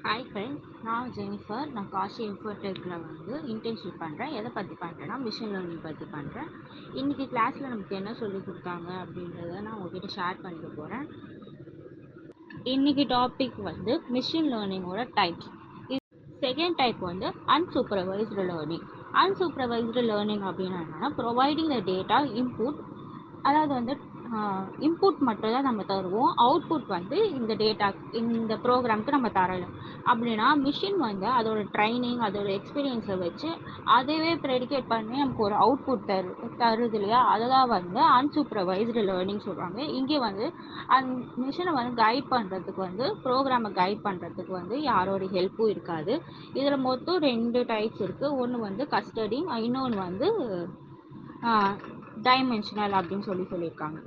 Hi friends, நான் Jennifer. நான் Cauchy இன்ஃபோடெக்கில் internship பண்ணுறேன். எதை பற்றி பண்ணுறேன்னா மிஷின் லேர்னிங் பற்றி பண்ணுறேன். இன்றைக்கி கிளாஸில் நமக்கு என்ன சொல்லி கொடுத்தாங்க அப்படின்றத நான் உங்ககிட்ட ஷேர் பண்ணிக்க போகிறேன். இன்றைக்கி டாபிக் மிஷின் லேர்னிங்கோட types. Second type unsupervised learning. Unsupervised learning அப்படின்னா என்னன்னா, ப்ரொவைடிங் த டேட்டா இன்புட், அதாவது இன்புட் மட்டும் தான் நம்ம தருவோம், அவுட்புட் இந்த டேட்டா இந்த ப்ரோக்ராமுக்கு நம்ம தரலை. அப்படின்னா மிஷின் அதோட ட்ரைனிங் அதோட எக்ஸ்பீரியன்ஸை வச்சு அதைவே ப்ரெடிகேட் பண்ணி நமக்கு ஒரு அவுட்புட் தருது இல்லையா, அதை தான் அன்சூப்பர்வைஸ்டு லேர்னிங் சொல்கிறாங்க. இங்கே அந்த மிஷினை கைட் பண்ணுறதுக்கு ப்ரோக்ராமை கைட் பண்ணுறதுக்கு யாரோட ஹெல்ப்பும் இருக்காது. இதில் மொத்தம் 2 டைப்ஸ் இருக்குது. ஒன்று கஸ்டடிங், இன்னொன்று டைமென்ஷனல் அப்படின்னு சொல்லியிருக்காங்க.